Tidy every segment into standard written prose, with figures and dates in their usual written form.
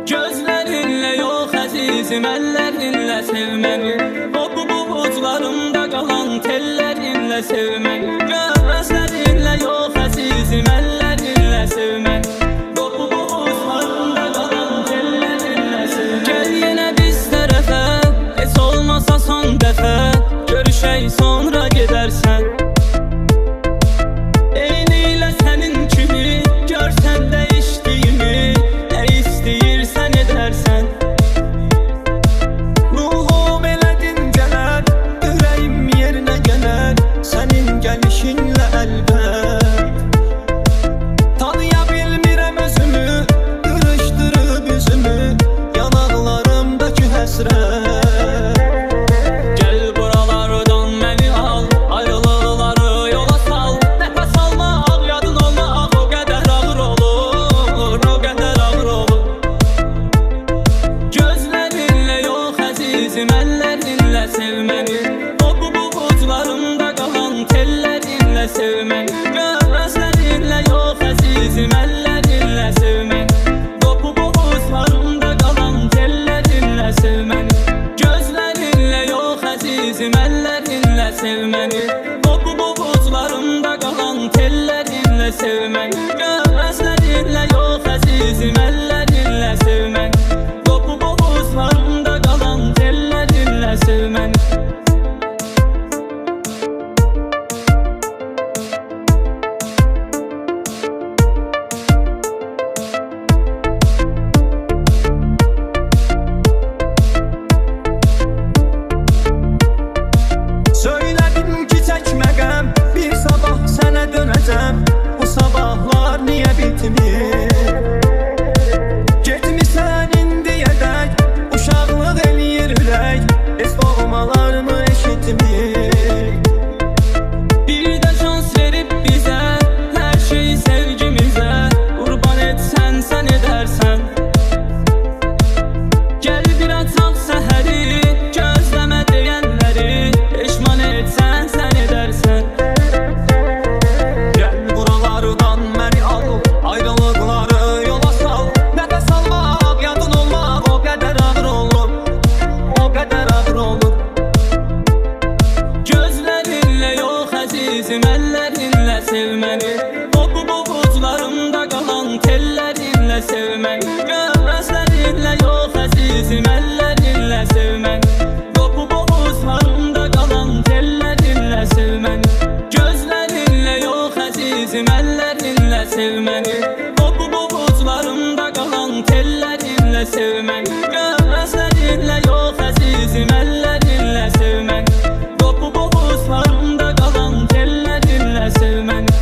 Gözlerinle yok əzizim, əllərinlə sevməni. O bubuclarımda qalan tellərinlə sevməni. Gözlerinlə yok əzizim, əllərinlə sevməni. O bubuclarımda qalan tellərinlə sevməni. Gəl yenə biz tərəfə, heç olmasa son dəfə. Görüşək sonra gedərsən. Eynilə sənin kimi görsən dəyişdiyimi, nə istəyirsən edərsən. Ruhum elə dincələr, ürəyim yerinə gələr, sənin gəlişinlə əlbət. Tanıya bilmirəm özümü, qırışdırıb üzümü, yanaqlarımdakı həsrət. Əllərinlə sevməni. O bubuclarımda qalan tellərinlə sevməni. Gözlərinlə yox əzizim, əllərinlə sevməni. O bubuclarımda qalan tellərinlə sevməni. Gözlərinlə yox əzizim, əllərinlə sevməni. O bubuclarımda qalan tellərinlə sevməni. Gözlərinlə yox əzizim, əllərinlə sevməni. O bubuclarımda qalan tellərinlə sevməni. Söylədim ki çəkməqəm, bir sabah sənə dönəcəm. Bu sabahlar niyə bitmir? Getmisən indiyədək, uşaqlıq eləyir ürək, heç doğmalarımı eşitmir. Bir də şans verib bizə, hər şeyi sevgimizə. Qurban etsən sən edərsən. Gəl bir açaq səhəri, gözləmə deyənləri. Peşman etsən sən edərsən. Gəl buralardan məni al, ayrılıqları yola sal. Nəfəs almaq, yadın olmaq o qədər ağır olur, o qədər ağır olur. Gözlərinlə yox əzizim, əllərinlə sevməni. O bubuclarımda qalan tellərinlə sevməni. Gözlərinlə yox əzizim, əllərinlə sevməni. O bubuclarımda qalan tellərinlə sevməni. Gözlərinlə yox əzizim, əllərinlə sevməni. O bubuclarımda qalan tellərinlə sevməni. Gözlərinlə yox əzizim, əllərinlə sevməni. O bubuclarımda qalan tellərinlə sevməni.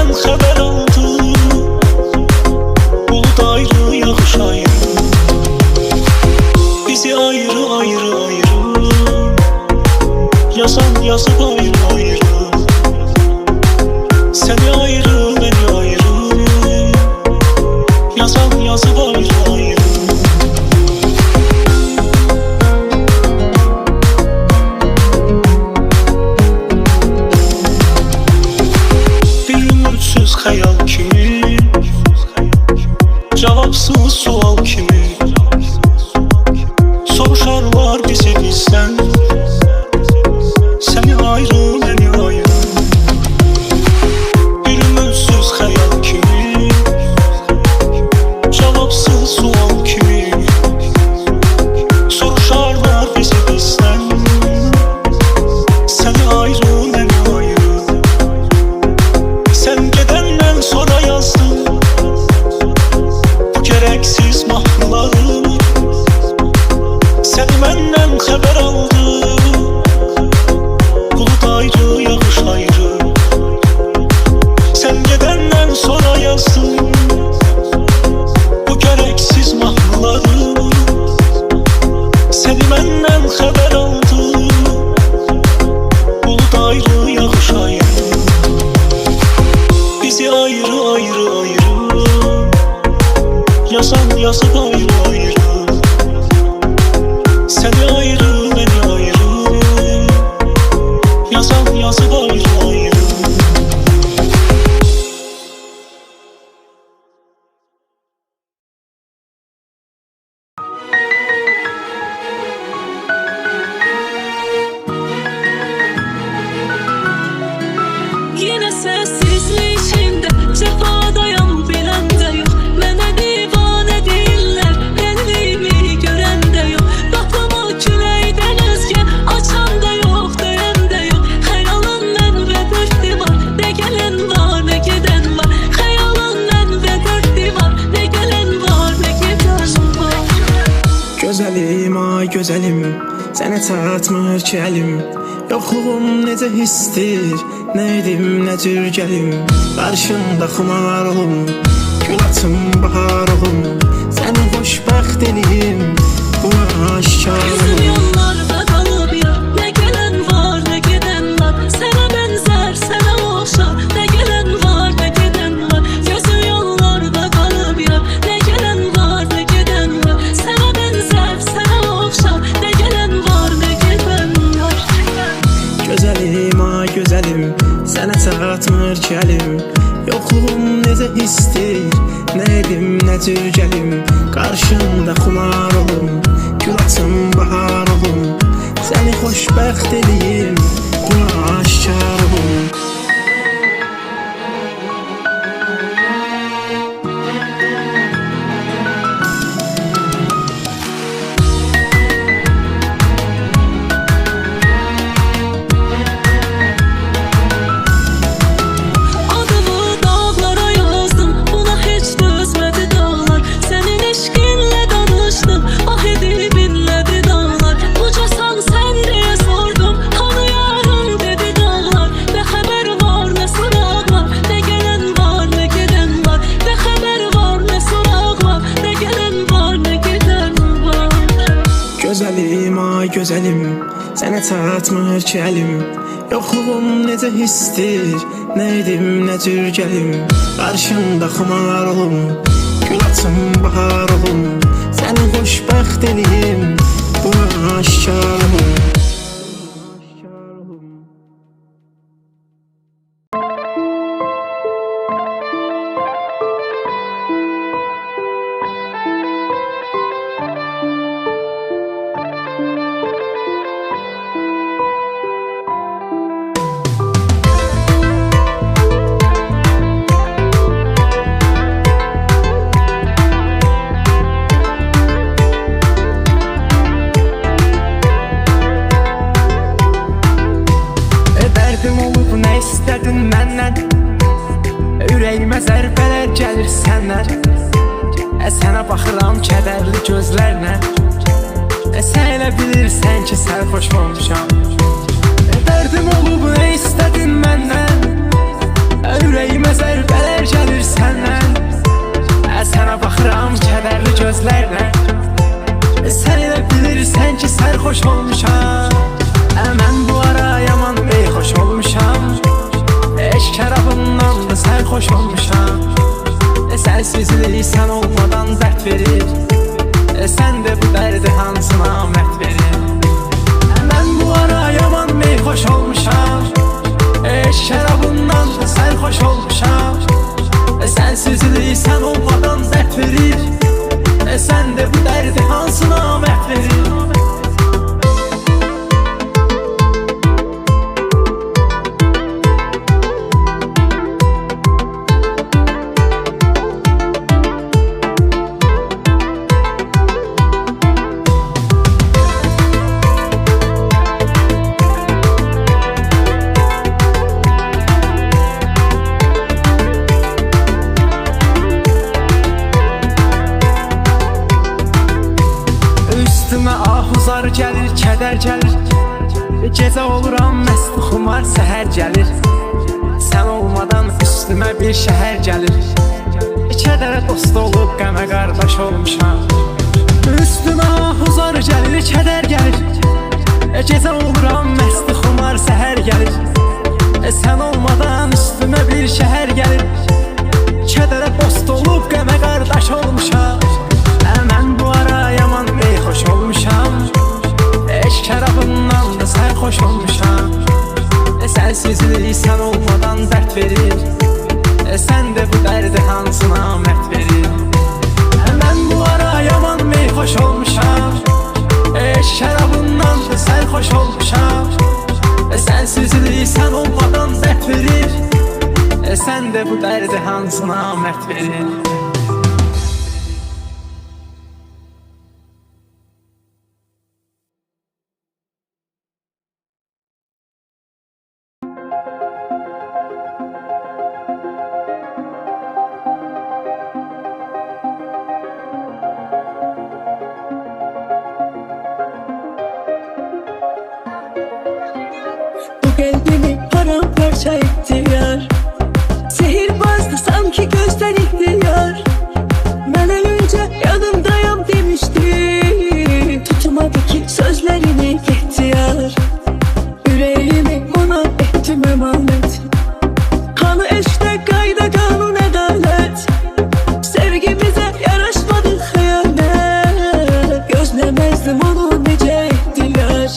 gedəndən xəbər aldım. Bulut ayrı, yağış ayrı, bizi ayrı ayrı ayrı, yazan yazıb ayrı ayrı. Seni ayrı, beni ayrı, yazan yazıb ayrı ayrı. Bir ümitsüz xəyal kimi, cavabsız sual kimi, soruşarlar bizi bizdən. Seni ayrı, beni ayrı. Bir ümitsüz xəyal kimi, cavabsız sual kimi, soruşarlar bizi bizdən. Seni ayrı, beni ayrı. Sen gedəndən sonra yazdım bu gereksiz mahnılarımı. Seni məndən xəbər aldı. Bulut ayrı, yağış ayrı. Sen gedəndən sonra yazdım bu gereksiz mahnılarımı. Seni məndən xəbər aldı. Bulut ayrı, yağış ayrı, bizi ayrı ayrı ayrı, yazan yazıb ayrı ayrı. Seni ayrı, beni ayrı, yazan yazıb ayrı ayrı. Yine sessizlik içinde cefadayım bilen de yok. Mənə divane deyirlər, dəliliyimi görən də yox. Qapımı küləkdən özgə açan da yox, döyən də yox. Xəyalın mən və dörd divar, nə gələn var, nə gedən var. Xəyalın mən və dörd divar, nə gələn var, nə gedən var. Gözəlim, ay gözəlim, sənə çatmır ki əlim. Yoxluğum necə histir, nə edim, nə cür gəlim. Qarşında xumar olum, gül açım, bahar olum. Səni xoşbəxt eləyim, buna aşkarım. Gözüm yollarda qalıb ya, nə gələn var, nə gedən var. Sənə bənzər, sənə oxşar, nə gələn var, nə gedən var. Gözüm yollarda qalıb ya, nə gələn var, nə gedən var. Sənə bənzər, sənə oxşar, nə gələn var, nə gedən var. Gözəlim, ay gözəlim, sənə çatmır ki əlim. Yoxluğum necə histir, nə edim, nə cür gəlim. Qarşında xumar olum, gül açım, bahar olum. Səni xoşbəxt eləyim, buna aşkar olum. Adımı dağlara yazdım, buna heç dözmədi dağlar. Sənin eşqinlə danışdım, ah edib inlədi dağlar. Ucasan sən deyə sordum, tanıyarım dedi dağlar. Nə xəbər var, nə soraq var, nə gələn var, nə gedən var. Nə xəbər var, nə soraq var, nə gələn var, nə gedən var. Gözəlim, ay gözəlim, sənə çatmır ki əlim. Yoxluğum necə histir, nə edim, nə cür gəlim. Qarşında xumar olum, gül açım, bahar olum. Səni xoşbəxt eləyim, buna aşkar olum. Ürəyimə zərbələr gəlir səndən. Sənə baxıram kədərli gözlərlə. Sən elə bilirsən ki, sərxoş olmuşam. Dərdim olub, nə istədin məndən? Ürəyimə Ürəyimə zərbələr gəlir səndən Sənə baxıram kədərli gözlərlə Sən elə bilirsən ki sərxoş olmuşam Mən bu ara yaman beyxoş olmuşam Şərabından da sərxoş olmuşam Sənsizlik sən olmadan dərd verir Sən də bu dərdi hansına məhv verir Mən bu ara yaman beyxoş olmuşam Şərabından da sərxoş olmuşam Sənsizlik sən olmadan dərd verir Sən də bu dərdi hansına məhv verir Üstümə ahuzar gəlir, kədər gəlir Gecə oluram məst xumar, səhər gəlir Sən olmadan üstümə bir şəhər gəlir Kədərə dost olub, qəmə qardaş olmuşam Üstümə ahuzar gəlir, kədər gəlir Gecə oluram məst xumar, səhər gəlir Sən olmadan üstümə bir şəhər gəlir Kədərə dost olub, qəmə qardaş olmuşam Mən bu ara yaman beyxoş olmuşam Şərabından da sərxoş olmuşam Sənsizlik sən olmadan dərd verir Sən də bu dərdi hansına məhv verir Mən bu ara yaman beyxoş olmuşam Şərabından da sərxoş olmuşam Sənsizlik sən olmadan dərd verir Sən də bu dərdi hansına məhv verir Qəlbimi paramparça etdi yar Sehirbazdı sanki gözdən itdi yar Mən ölüncə yanımdayam demişdi Tutmadı ki sözlərini getdi yar Ürəyimi ona etdim əmanət Hanı eşdə qayda qanun ədalət Sevgimizə yaraşmadı xəyanət Gözləməzdim onu necə etdilər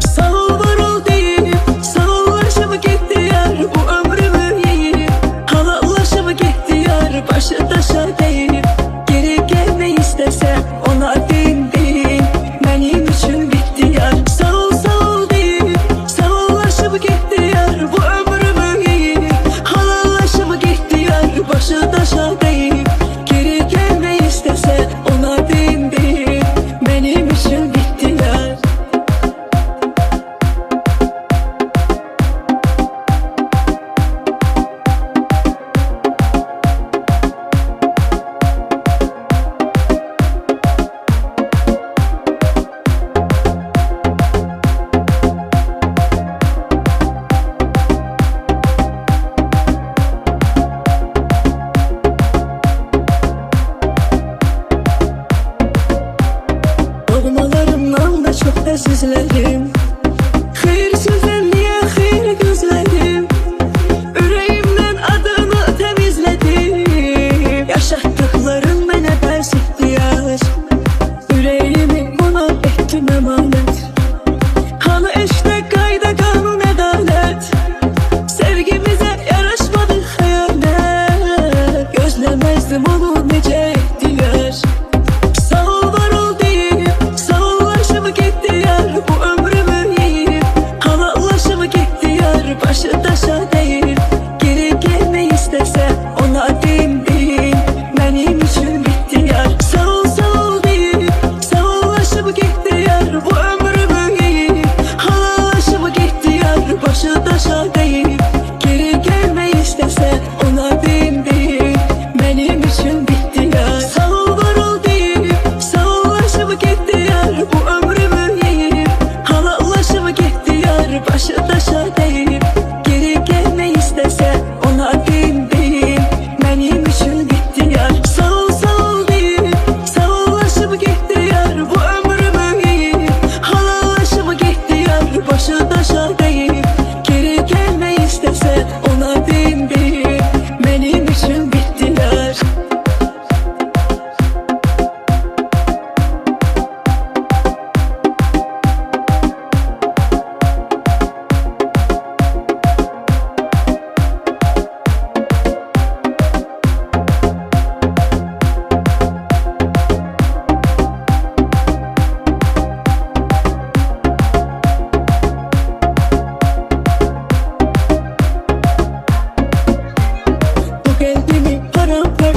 Sağ ol var ol deyib Sağollaşıb getdi yar Bu ömrümü yeyib Halallaşıb getdi yar Başı daşa deyib Geri gəlmək istəsəm ona dindim Mənim üçün bitdi yar Sağ ol deyib Sağollaşıb getdi yar Bu ömrümü yeyib Halallaşıb getdi yar Başı daşa deyib Geri gəlmək istəsəm ona dindim Mənim üçün bitdi yar Doğmalarımdan da çok əzizlərim Xeyrsizliyə xeyr gözlərim Ürəyimdən adını təmizlədim Yaşatdıqlarım mənə bərs etdi yar Ürəyimi ona etdim əmanət Hanı eşdə qayda qanun ədalət Sevgimizə yaraşmadı xəyanət Gözləməzdim onu necə etdilər Sağ ol var ol deyib Sağollaşıb getdi yar Bu ömrümü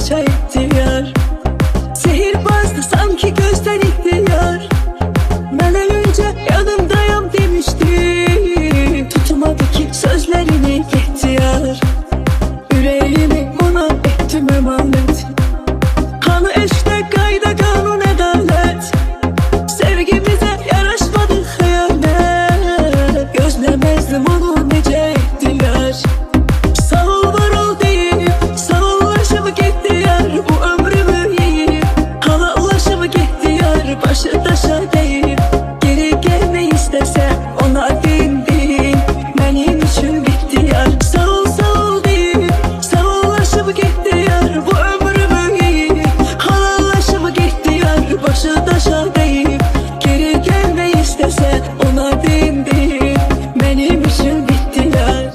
parça ihtiyar. Sihirbazdı sanki gözden ihtiyar. Ben ölünce yanımdayım demişti. Tutmadı ki sözlerini ihtiyar. Yüreğimi ona ettim emanet. Hani işte kayda kanun adalet. Sevgimize yaraşmadı hıyanet. Gözlemezdim onu nece ettiler. Sağ ol var ol deyip sağollaşıp gittiler. Bu ömrümü yiyip halallaşıp gittiler. Başı taşa deyip geri gelme istesem ona din din benim için bittiyar. Sağ ol deyip sağollaşıp gittiler. Bu ömrümü yiyip halallaşıp gittiler. Başı taşa deyip geri gelme istesem ona din din benim için bittiler.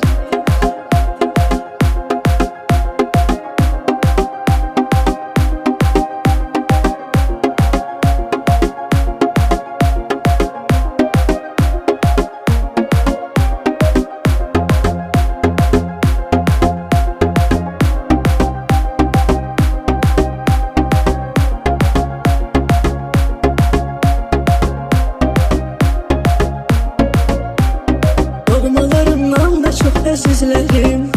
Doğmalarımdan da çok özledim.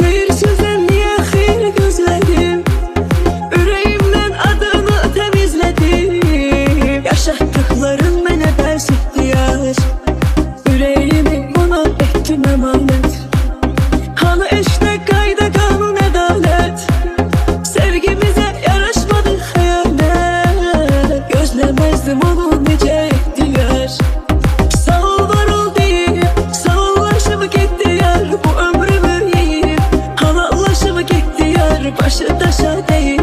Hayırsızdan niye hayır gözledim. Yüreğimden adını temizledim. Yaşattıklarım bana ders ihtiyar. Yüreğimi ona ettim emanet. Hani işte kayda kanun adalet. Sevgimize yaraşmadı hıyanet. Gözlemezdim onu nece ettiler. Sağ ol var ol deyip sağollaşıp gittiler. Bu ömrümü yiyip halallaşıp gittiler. Başı taşa deyip